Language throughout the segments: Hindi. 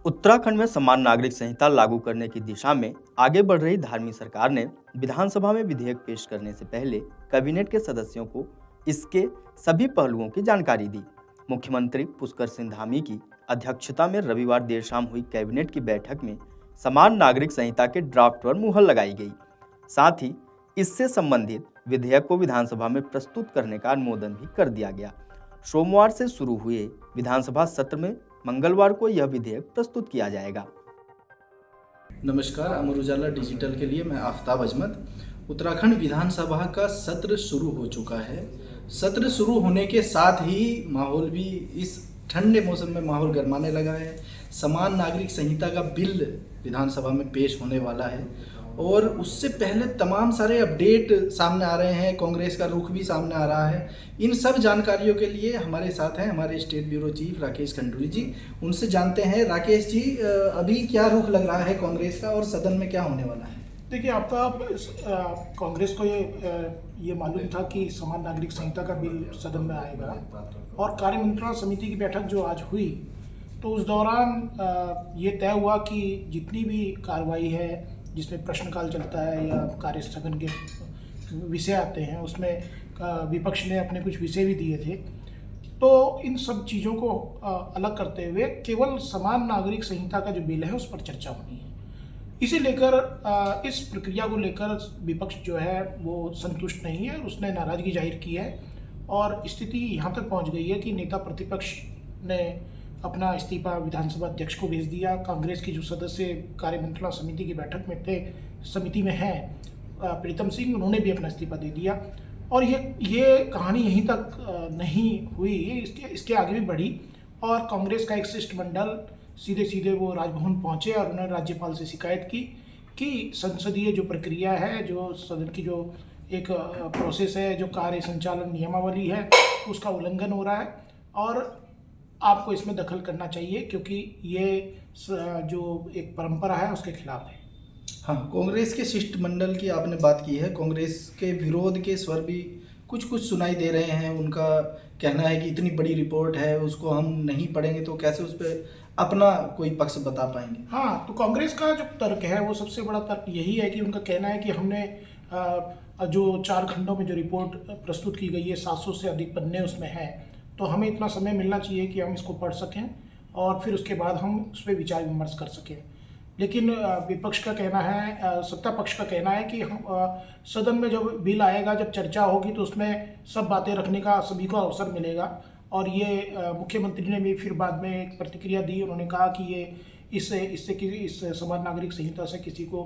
उत्तराखंड में समान नागरिक संहिता लागू करने की दिशा में आगे बढ़ रही धार्मिक सरकार ने विधानसभा में विधेयक पेश करने से पहले कैबिनेट के सदस्यों को इसके सभी पहलुओं की जानकारी दी। मुख्यमंत्री पुष्कर सिंह धामी की अध्यक्षता में रविवार देर शाम हुई कैबिनेट की बैठक में समान नागरिक संहिता के ड्राफ्ट पर मुहर लगाई गई। साथ ही इससे संबंधित विधेयक को विधानसभा में प्रस्तुत करने का अनुमोदन भी कर दिया गया। सोमवार से शुरू हुए विधानसभा सत्र में मंगलवार को यह विधेयक प्रस्तुत किया जाएगा। नमस्कार, अमर उजाला डिजिटल के लिए मैं आफ्ताब अजमत। उत्तराखंड विधानसभा का सत्र शुरू हो चुका है। सत्र शुरू होने के साथ ही माहौल भी इस ठंडे मौसम में माहौल गर्माने लगा है। समान नागरिक संहिता का बिल विधानसभा में पेश होने वाला है और उससे पहले तमाम सारे अपडेट सामने आ रहे हैं। कांग्रेस का रुख भी सामने आ रहा है। इन सब जानकारियों के लिए हमारे साथ हैं हमारे state bureau chief Rakesh Khanduri ji. उनसे जानते हैं। राकेश जी, अभी क्या रुख लग रहा है कांग्रेस का और सदन में क्या होने वाला है? देखिए, आपका कांग्रेस को ये मालूम था कि समान नागरिक संहिता का बिल सदन में आएगा और कार्यमंत्रणा समिति की बैठक जो आज हुई तो उस दौरान ये तय हुआ कि जितनी भी कार्रवाई है जिसमें प्रश्नकाल चलता है या कार्य स्थगन के विषय आते हैं उसमें विपक्ष ने अपने कुछ विषय भी दिए थे। तो इन सब चीज़ों को अलग करते हुए केवल समान नागरिक संहिता का जो बिल है उस पर चर्चा होनी है। इसे लेकर इस प्रक्रिया को लेकर विपक्ष जो है वो संतुष्ट नहीं है और उसने नाराज़गी जाहिर की है और स्थिति यहाँ तक पहुँच गई है कि नेता प्रतिपक्ष ने अपना इस्तीफा विधानसभा अध्यक्ष को भेज दिया। कांग्रेस के जो सदस्य कार्यमंत्रणा समिति की बैठक में थे, समिति में हैं प्रीतम सिंह, उन्होंने भी अपना इस्तीफा दे दिया। और ये कहानी यहीं तक नहीं हुई, इसके आगे भी बढ़ी और कांग्रेस का एक शिष्टमंडल सीधे वो राजभवन पहुंचे और उन्होंने राज्यपाल से शिकायत की कि संसदीय जो प्रक्रिया है, जो सदन की जो एक प्रोसेस है, जो कार्य संचालन नियमावली है, उसका उल्लंघन हो रहा है और आपको इसमें दखल करना चाहिए क्योंकि ये जो एक परंपरा है उसके खिलाफ है। हाँ, कांग्रेस के शिष्टमंडल की आपने बात की है। कांग्रेस के विरोध के स्वर भी कुछ सुनाई दे रहे हैं। उनका कहना है कि इतनी बड़ी रिपोर्ट है, उसको हम नहीं पढ़ेंगे तो कैसे उस पर अपना कोई पक्ष बता पाएंगे। हाँ, तो कांग्रेस का जो तर्क है वो सबसे बड़ा तर्क यही है कि उनका कहना है कि हमने जो 4 खंडों में जो रिपोर्ट प्रस्तुत की गई है, 700 से अधिक पन्ने उसमें है, तो हमें इतना समय मिलना चाहिए कि हम इसको पढ़ सकें और फिर उसके बाद हम उस पर विचार विमर्श कर सकें। लेकिन विपक्ष का कहना है, सत्ता पक्ष का कहना है कि हम सदन में जब बिल आएगा, जब चर्चा होगी तो उसमें सब बातें रखने का सभी को अवसर मिलेगा। और ये मुख्यमंत्री ने भी फिर बाद में एक प्रतिक्रिया दी। उन्होंने कहा कि ये इस समान नागरिक संहिता से किसी को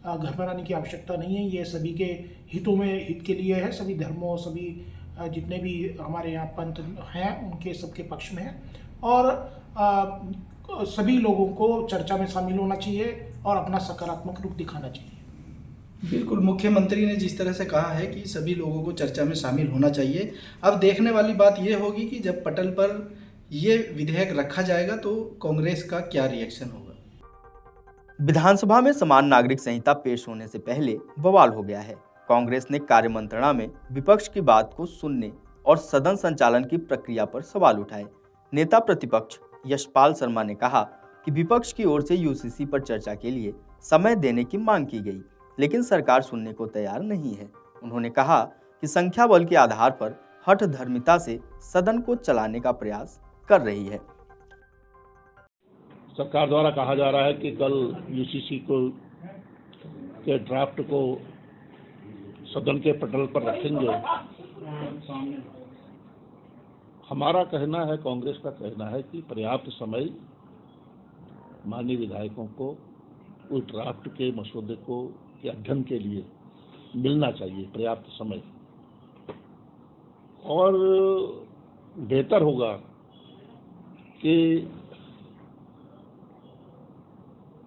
घबराने की आवश्यकता नहीं है। ये सभी के हित के लिए है, सभी धर्मों, सभी जितने भी हमारे यहाँ पंथ हैं उनके सबके पक्ष में है और सभी लोगों को चर्चा में शामिल होना चाहिए और अपना सकारात्मक रूप दिखाना चाहिए। बिल्कुल, मुख्यमंत्री ने जिस तरह से कहा है कि सभी लोगों को चर्चा में शामिल होना चाहिए। अब देखने वाली बात ये होगी कि जब पटल पर ये विधेयक रखा जाएगा तो कांग्रेस का क्या रिएक्शन होगा। विधानसभा में समान नागरिक संहिता पेश होने से पहले बवाल हो गया है। कांग्रेस ने कार्यमंत्रणा में विपक्ष की बात को सुनने और सदन संचालन की प्रक्रिया पर सवाल उठाए। नेता प्रतिपक्ष यशपाल शर्मा ने कहा कि विपक्ष की ओर से यूसीसी पर चर्चा के लिए समय देने की मांग की गई, लेकिन सरकार सुनने को तैयार नहीं है। उन्होंने कहा कि संख्या बल के आधार पर हठधर्मिता से सदन को चलाने का प्रयास कर रही है। सरकार द्वारा कहा जा रहा है कि कल यूसीसी के ड्राफ्ट को सदन के पटल पर रखेंगे। हमारा कहना है, कांग्रेस का कहना है कि पर्याप्त समय माननीय विधायकों को उस ड्राफ्ट के मसौदे के अध्ययन के लिए मिलना चाहिए, पर्याप्त समय। और बेहतर होगा कि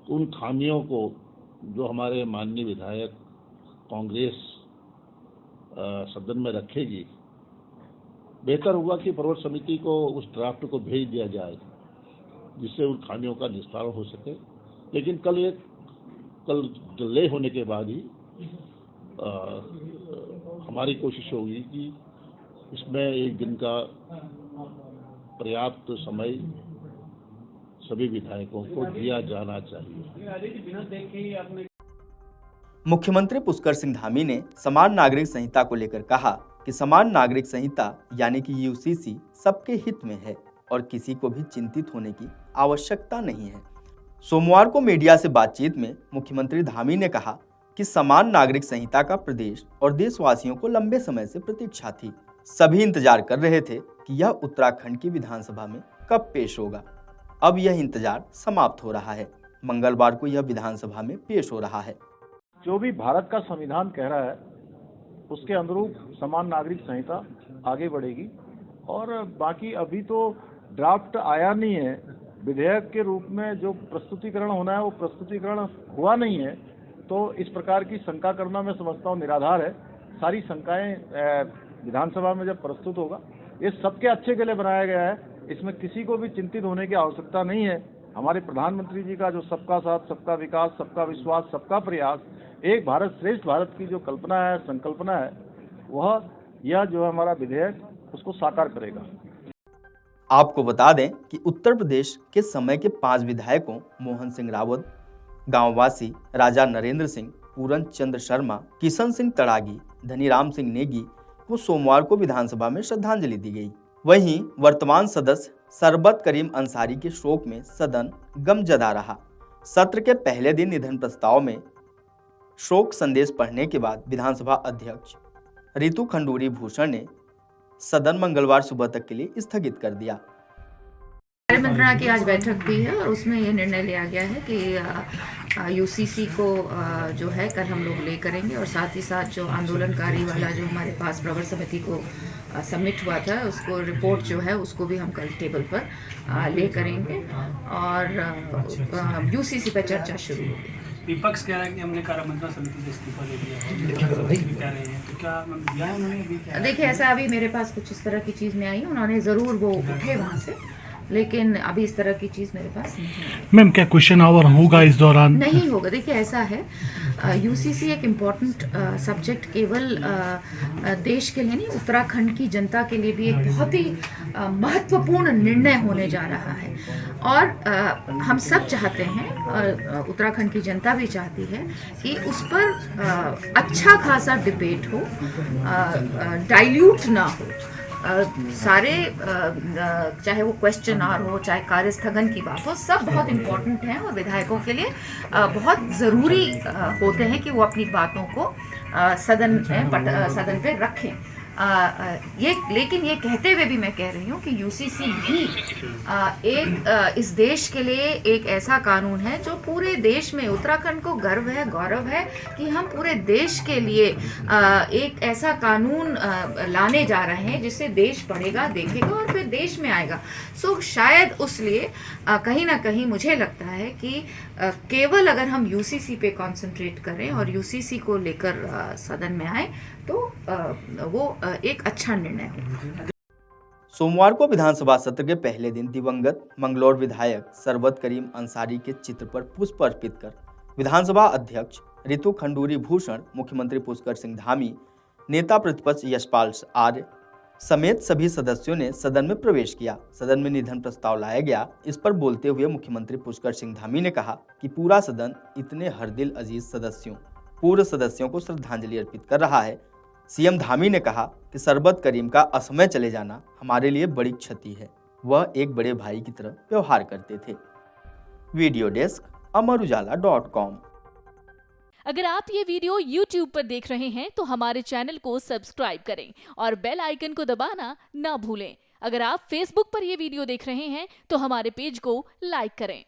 उन खामियों को जो हमारे माननीय विधायक कांग्रेस सदन में रखेगी, बेहतर होगा कि प्रवर समिति को उस ड्राफ्ट को भेज दिया जाए जिससे उन खामियों का निस्तारण हो सके। लेकिन कल डिले होने के बाद ही हमारी कोशिश होगी कि इसमें एक दिन का पर्याप्त समय सभी विधायकों को दिया जाना चाहिए। मुख्यमंत्री पुष्कर सिंह धामी ने समान नागरिक संहिता को लेकर कहा कि समान नागरिक संहिता यानी कि यूसीसी सबके हित में है और किसी को भी चिंतित होने की आवश्यकता नहीं है। सोमवार को मीडिया से बातचीत में मुख्यमंत्री धामी ने कहा कि समान नागरिक संहिता का प्रदेश और देशवासियों को लंबे समय से प्रतीक्षा थी। सभी इंतजार कर रहे थे कि यह उत्तराखंड की विधानसभा में कब पेश होगा। अब यह इंतजार समाप्त हो रहा है। मंगलवार को यह विधानसभा में पेश हो रहा है। जो भी भारत का संविधान कह रहा है उसके अनुरूप समान नागरिक संहिता आगे बढ़ेगी और बाकी अभी तो ड्राफ्ट आया नहीं है। विधेयक के रूप में जो प्रस्तुतिकरण होना है वो प्रस्तुतिकरण हुआ नहीं है, तो इस प्रकार की शंका करना मैं समझता हूँ निराधार है। सारी शंकाएं विधानसभा में जब प्रस्तुत होगा, ये सबके अच्छे के लिए बनाया गया है, इसमें किसी को भी चिंतित होने की आवश्यकता नहीं है। हमारे प्रधानमंत्री जी का जो सबका साथ, सबका विकास, सबका विश्वास, सबका प्रयास, एक भारत श्रेष्ठ भारत की जो कल्पना है, संकल्पना है, वह यह जो हमारा विधेयक उसको साकार करेगा। आपको बता दें कि उत्तर प्रदेश के समय के 5 विधायकों मोहन सिंह रावत, गांववासी राजा नरेंद्र सिंह, पूरन चंद्र शर्मा, किशन सिंह तड़ागी, धनीराम सिंह नेगी को सोमवार को विधानसभा में श्रद्धांजलि दी गई। वहीं वर्तमान सदस्य सरबत करीम अंसारी के शोक में सदन गमजदा रहा। सत्र के पहले दिन निधन प्रस्ताव में शोक संदेश पढ़ने के बाद विधानसभा अध्यक्ष रितु खंडूरी भूषण ने सदन मंगलवार सुबह तक के लिए स्थगित कर दिया। कार्य मंत्रणा की आज बैठक हुई है और उसमें ये निर्णय लिया गया है कि यूसीसी को जो है कल हम लोग ले करेंगे और साथ ही साथ जो आंदोलनकारी वाला जो हमारे पास प्रवर समिति को सबमिट हुआ था उसको रिपोर्ट जो है उसको भी हम कल टेबल पर ले करेंगे और यूसीसी पर चर्चा शुरू होगी। विपक्ष कह रहा है कि हमने कार्य मंत्रणा समिति से इस्तीफा दे दिया है, कह रहे हैं, तो क्या दिया है उन्होंने अभी? देखिए ऐसा अभी मेरे पास कुछ इस तरह की चीज़ में आई, उन्होंने ज़रूर वो उठे वहाँ से, लेकिन अभी इस तरह की चीज़ मेरे पास नहीं है। मैम क्या क्वेश्चन आवर होगा इस दौरान? नहीं होगा। देखिए ऐसा है, यूसीसी एक इम्पॉर्टेंट सब्जेक्ट केवल देश के लिए नहीं, उत्तराखंड की जनता के लिए भी एक बहुत ही महत्वपूर्ण निर्णय होने जा रहा है और हम सब चाहते हैं और उत्तराखंड की जनता भी चाहती है कि उस पर अच्छा खासा डिबेट हो, डाइल्यूट ना हो। सारे चाहे वो क्वेश्चन आर हो, चाहे कार्य स्थगन की बात हो, सब बहुत इम्पोर्टेंट हैं और विधायकों के लिए बहुत ज़रूरी होते हैं कि वो अपनी बातों को सदन पे रखें। लेकिन ये कहते हुए भी मैं कह रही हूँ कि यूसीसी भी एक इस देश के लिए एक ऐसा कानून है जो पूरे देश में, उत्तराखंड को गर्व है, गौरव है कि हम पूरे देश के लिए एक ऐसा कानून लाने जा रहे हैं जिससे देश पढ़ेगा, देखेगा और फिर देश में आएगा। सो शायद उस लिए कहीं ना कहीं मुझे लगता है कि केवल अगर हम यूसीसी पे कंसंट्रेट करें और यूसीसी को लेकर सदन में आए तो वो एक अच्छा निर्णय होगा। सोमवार को विधानसभा सत्र के पहले दिन दिवंगत मंगलौर विधायक सरबत करीम अंसारी के चित्र पर पुष्प अर्पित कर विधानसभा अध्यक्ष रितु खंडूरी भूषण, मुख्यमंत्री पुष्कर सिंह धामी, नेता प्रतिपक्ष यशपाल आर्य समेत सभी सदस्यों ने सदन में प्रवेश किया। सदन में निधन प्रस्ताव लाया गया। इस पर बोलते हुए मुख्यमंत्री पुष्कर सिंह धामी ने कहा कि पूरा सदन इतने हरदिल अजीज सदस्यों, पूर्व सदस्यों को श्रद्धांजलि अर्पित कर रहा है। सीएम धामी ने कहा कि सरबत करीम का असमय चले जाना हमारे लिए बड़ी क्षति है। वह एक बड़े भाई की तरह व्यवहार करते थे। Video desk amarujala.com। अगर आप ये वीडियो YouTube पर देख रहे हैं तो हमारे चैनल को सब्सक्राइब करें और बेल आइकन को दबाना ना भूलें। अगर आप Facebook पर ये वीडियो देख रहे हैं तो हमारे पेज को लाइक करें।